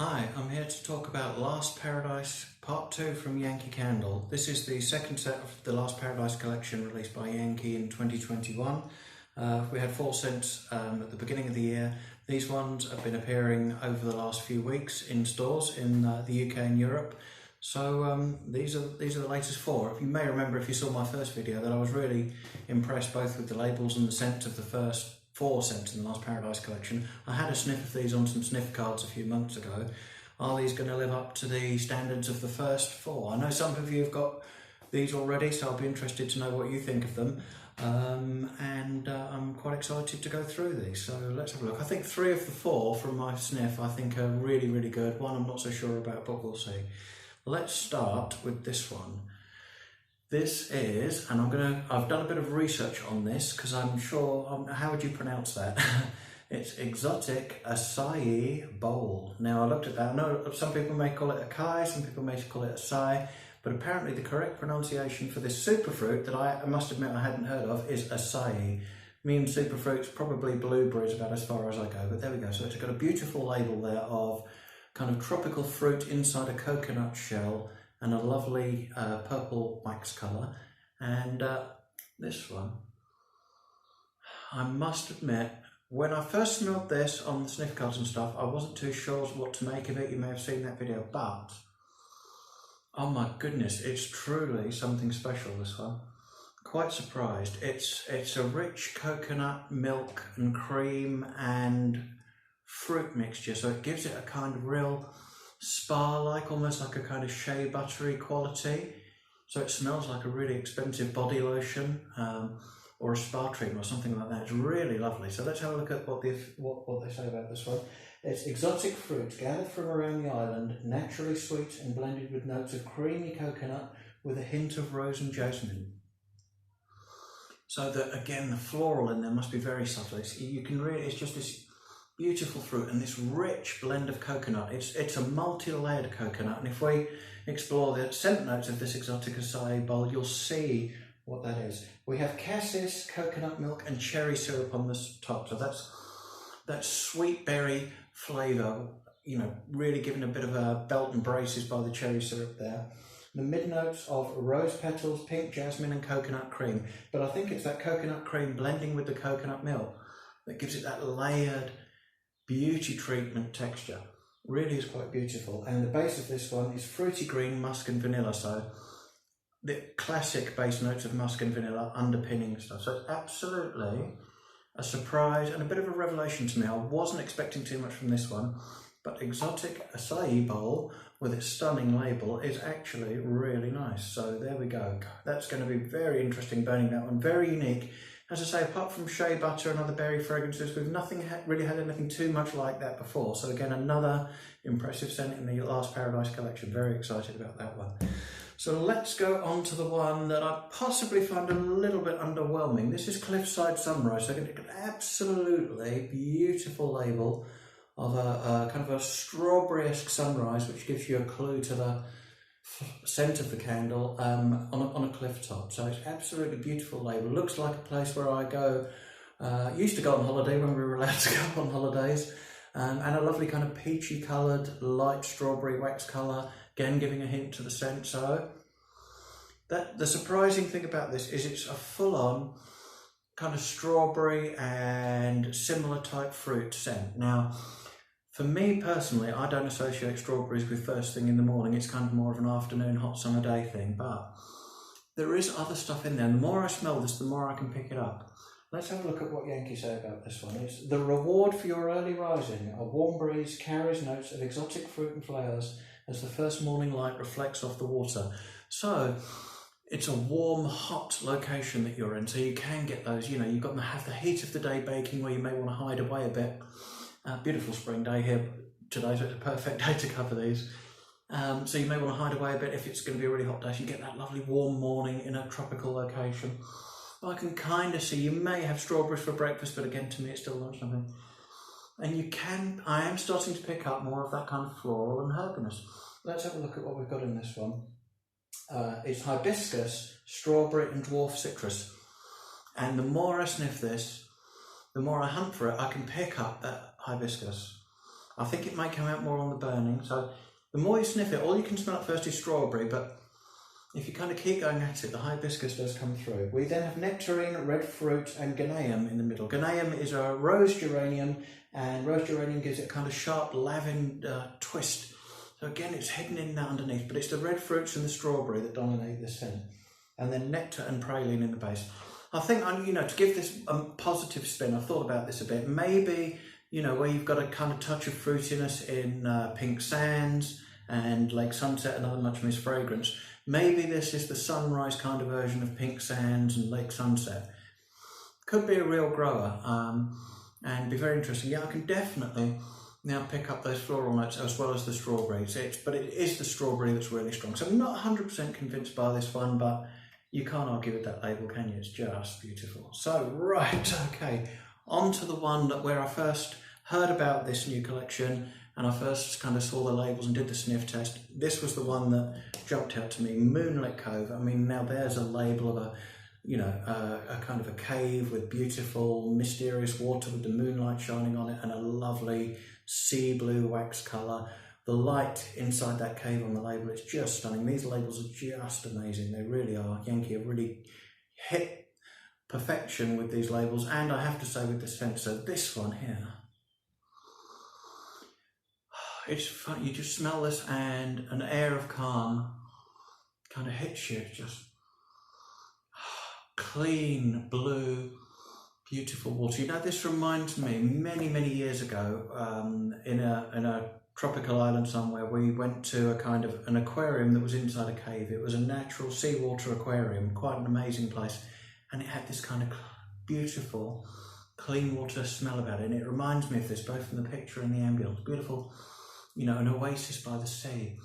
Hi, I'm here to talk about Last Paradise Part 2 from Yankee Candle. This is the second set of the Last Paradise collection released by Yankee in 2021. We had 4 scents at the beginning of the year. These ones have been appearing over the last few weeks in stores in the UK and Europe. So these are the latest 4. If you may remember, if you saw my first video, that I was really impressed both with the labels and the scent of the first 4 scents in the Last Paradise collection. I had a sniff of these on some sniff cards a few months ago. Are these going to live up to the standards of the first 4? I know some of you have got these already, so I'll be interested to know what you think of them. I'm quite excited to go through these, so let's have a look. I think 3 of the 4 from my sniff I think are really, really good. One I'm not so sure about, but we'll see. Let's start with this one. This is, and I've done a bit of research on this because I'm sure, how would you pronounce that? It's Exotic Acai Bowl. Now I looked at that, I know some people may call it Acai, some people may call it Acai, but apparently the correct pronunciation for this superfruit that I must admit I hadn't heard of is Acai. Me and superfruits, probably blueberries about as far as I go, but there we go. So it's got a beautiful label there of kind of tropical fruit inside a coconut shell and a lovely purple wax colour. And this one, I must admit, when I first smelled this on the sniff cards and stuff, I wasn't too sure what to make of it. You may have seen that video, but oh my goodness, it's truly something special, this one. Quite surprised. It's a rich coconut milk and cream and fruit mixture, so it gives it a kind of real spa-like, almost like a kind of shea buttery quality. So it smells like a really expensive body lotion or a spa treatment or something like that. It's really lovely. So let's have a look at what they say about this one. It's exotic fruits gathered from around the island, naturally sweet and blended with notes of creamy coconut with a hint of rose and jasmine. So that again, the floral in there must be very subtle. It's just this beautiful fruit and this rich blend of coconut. It's a multi-layered coconut, and if we explore the scent notes of this exotic acai bowl, you'll see what that is. We have cassis, coconut milk and cherry syrup on the top, so that's sweet berry flavour, you know, really giving a bit of a belt and braces by the cherry syrup there. The mid notes of rose petals, pink jasmine and coconut cream, but I think it's that coconut cream blending with the coconut milk that gives it that layered beauty treatment texture. Really is quite beautiful. And the base of this one is fruity green, musk and vanilla, so the classic base notes of musk and vanilla underpinning stuff. So it's absolutely a surprise and a bit of a revelation to me. I wasn't expecting too much from this one, but Exotic Acai Bowl with its stunning label is actually really nice. So there we go. That's going to be very interesting burning that one. Very unique. As I say, apart from shea butter and other berry fragrances, we've really had anything too much like that before. So again, another impressive scent in the Last Paradise collection. Very excited about that one. So let's go on to the one that I possibly find a little bit underwhelming. This is Cliffside Sunrise. So an absolutely beautiful label of a kind of a strawberry-esque sunrise, which gives you a clue to the scent of the candle on a cliff top. So it's absolutely beautiful label. Looks like a place where I go, used to go on holiday when we were allowed to go on holidays, and a lovely kind of peachy coloured light strawberry wax colour, again giving a hint to the scent. So the surprising thing about this is it's a full-on kind of strawberry and similar type fruit scent. Now, for me personally, I don't associate strawberries with first thing in the morning. It's kind of more of an afternoon, hot summer day thing, but there is other stuff in there. And the more I smell this, the more I can pick it up. Let's have a look at what Yankee say about this one. It's the reward for your early rising. A warm breeze carries notes of exotic fruit and flowers as the first morning light reflects off the water. So it's a warm, hot location that you're in, so you can get those, you know, you've got to have the heat of the day baking where you may want to hide away a bit. Beautiful spring day here today, so it's a perfect day to cover these. So you may want to hide away a bit if it's going to be a really hot day, so you get that lovely warm morning in a tropical location. I can kind of see you may have strawberries for breakfast, but again, to me it's still lunchtime. And I am starting to pick up more of that kind of floral and herbiness. Let's have a look at what we've got in this one. It's hibiscus, strawberry and dwarf citrus. And the more I sniff this, the more I hunt for it, I can pick up that hibiscus. I think it may come out more on the burning. So the more you sniff it, all you can smell at first is strawberry, but if you kind of keep going at it, the hibiscus does come through. We then have nectarine, red fruit, and ghanaium in the middle. Ghanaium is a rose geranium, and rose geranium gives it a kind of sharp lavender twist. So again, it's hidden in that underneath, but it's the red fruits and the strawberry that dominate the scent. And then nectar and praline in the base. I think, to give this a positive spin, I've thought about this a bit. Maybe, where you've got a kind of touch of fruitiness in Pink Sands and Lake Sunset and other much missed fragrance. Maybe this is the sunrise kind of version of Pink Sands and Lake Sunset. Could be a real grower and be very interesting. Yeah, I can definitely now pick up those floral notes as well as the strawberries. But it is the strawberry that's really strong. So I'm not 100% convinced by this one, but you can't argue with that label, can you? It's just beautiful. So, right, okay, on to the one where I first heard about this new collection and I first kind of saw the labels and did the sniff test. This was the one that jumped out to me, Moonlit Cove. I mean, now there's a label of a kind of a cave with beautiful, mysterious water with the moonlight shining on it and a lovely sea blue wax colour. The light inside that cave on the label is just stunning. These labels are just amazing. They really are. Yankee have really hit perfection with these labels, and I have to say with the scent. So this one here, it's fun. You just smell this and an air of calm kind of hits you. Just clean blue, beautiful water. This reminds me many years ago in a tropical island somewhere. We went to a kind of an aquarium that was inside a cave. It was a natural seawater aquarium, quite an amazing place, and it had this kind of beautiful clean water smell about it, and it reminds me of this both from the picture and the ambience. Beautiful, an oasis by the sea.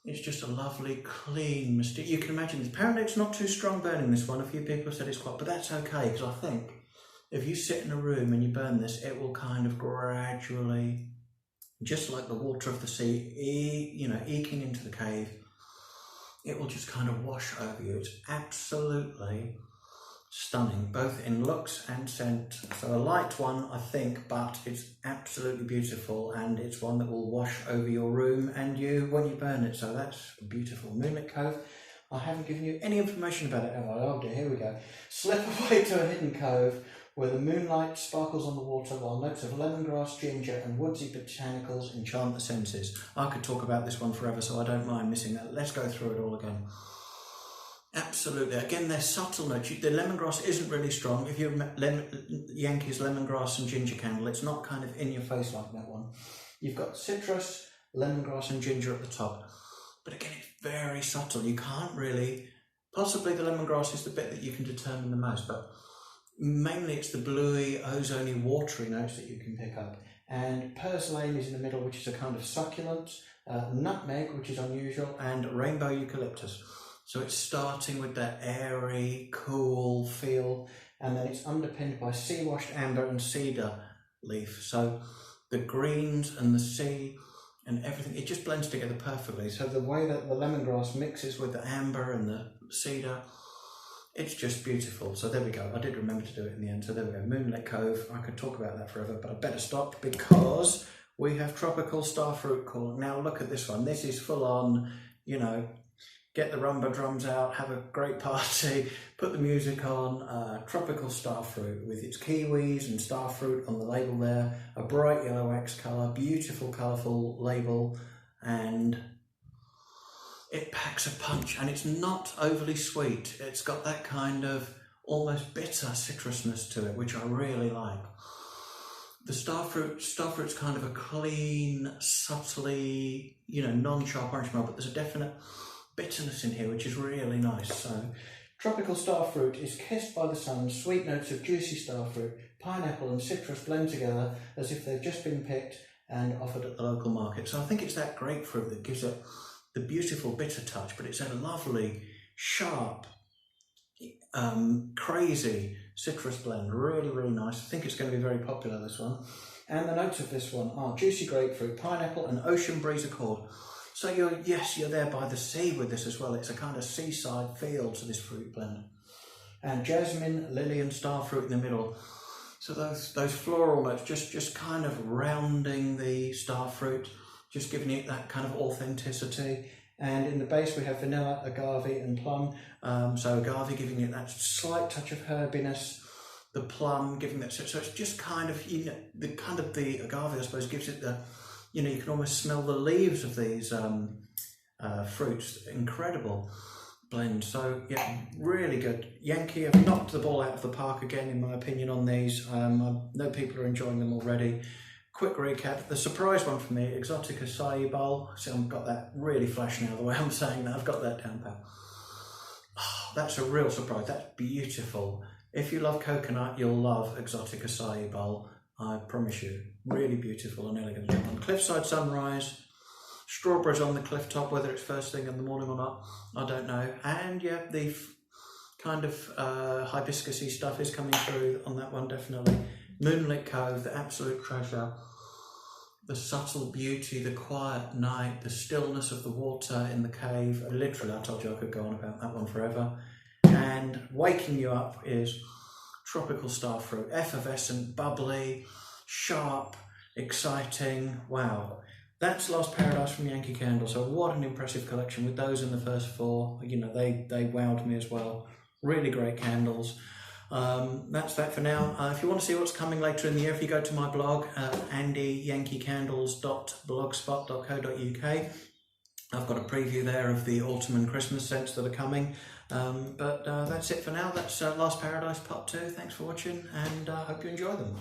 It's just a lovely, clean, mysterious. You can imagine this. Apparently it's not too strong burning, this one. A few people have said it's quite, but that's okay, because I think if you sit in a room and you burn this, it will kind of gradually, just like the water of the sea, eking into the cave, it will just kind of wash over you. It's absolutely stunning, both in looks and scent. So a light one, I think, but it's absolutely beautiful, and it's one that will wash over your room and you when you burn it. So that's beautiful. Moonlit Cove. I haven't given you any information about it, have I? Oh dear, here we go. Slip away to a hidden cove where the moonlight sparkles on the water while notes of lemongrass, ginger and woodsy botanicals enchant the senses. I could talk about this one forever, so I don't mind missing that. Let's go through it all again. Absolutely. Again, they're subtle notes. The lemongrass isn't really strong. If you're Yankee's lemongrass and ginger candle, it's not kind of in your face like that one. You've got citrus, lemongrass and ginger at the top. But again, it's very subtle. You can't really... Possibly the lemongrass is the bit that you can determine the most, but mainly it's the bluey, ozony, watery notes that you can pick up. And purslane is in the middle, which is a kind of succulent, nutmeg, which is unusual, and rainbow eucalyptus. So it's starting with that airy, cool feel, and then it's underpinned by sea-washed amber and cedar leaf. So the greens and the sea and everything, it just blends together perfectly. So the way that the lemongrass mixes with the amber and the cedar, it's just beautiful. So there we go. I did remember to do it in the end. So there we go. Moonlit Cove. I could talk about that forever, but I better stop because we have tropical starfruit calling. Now look at this one. This is full on, get the rumba drums out, have a great party, put the music on. Tropical starfruit with its kiwis and starfruit on the label there. A bright yellow wax colour, beautiful colourful label, and it packs a punch, and it's not overly sweet. It's got that kind of almost bitter citrusness to it, which I really like. The starfruit's kind of a clean, subtly, non-sharp orange smell, but there's a definite bitterness in here, which is really nice. So, tropical starfruit is kissed by the sun. Sweet notes of juicy starfruit, pineapple and citrus blend together as if they've just been picked and offered at the local market. So I think it's that grapefruit that gives it the beautiful bitter touch, but it's a lovely, sharp, crazy citrus blend. Really, really nice. I think it's going to be very popular, this one. And the notes of this one are juicy grapefruit, pineapple and ocean breeze accord. So you're there by the sea with this as well. It's a kind of seaside feel to this fruit blend. And jasmine, lily and starfruit in the middle. So those floral notes, just kind of rounding the Starfruit, just giving it that kind of authenticity. And in the base we have vanilla, agave and plum. So agave giving it that slight touch of herbiness, the plum giving that, so it's just kind of, the agave I suppose gives it the, you can almost smell the leaves of these fruits. Incredible blend. So yeah, really good. Yankee have knocked the ball out of the park again in my opinion on these. I know people are enjoying them already. Quick recap, the surprise one for me, exotic acai bowl. See, I've got that really flash now, the way I'm saying that, I've got that down pat. Oh, that's a real surprise, that's beautiful. If you love coconut, you'll love exotic acai bowl, I promise you. Really beautiful and elegant. On Cliffside Sunrise, strawberries on the cliff top, whether it's first thing in the morning or not, I don't know. And yeah, the kind of hibiscusy stuff is coming through on that one, definitely. Moonlit Cove, the absolute treasure. The subtle beauty, the quiet night, the stillness of the water in the cave. Literally, I told you I could go on about that one forever. And waking you up is tropical starfruit, effervescent, bubbly, sharp, exciting. Wow. That's Lost Paradise from Yankee Candle. So what an impressive collection with those in the first four. They wowed me as well. Really great candles. That's that for now. If you want to see what's coming later in the year, if you go to my blog, andyyankeecandles.blogspot.co.uk, I've got a preview there of the autumn and Christmas scents that are coming. But that's it for now. That's Lost Paradise Part 2. Thanks for watching, and I hope you enjoy them.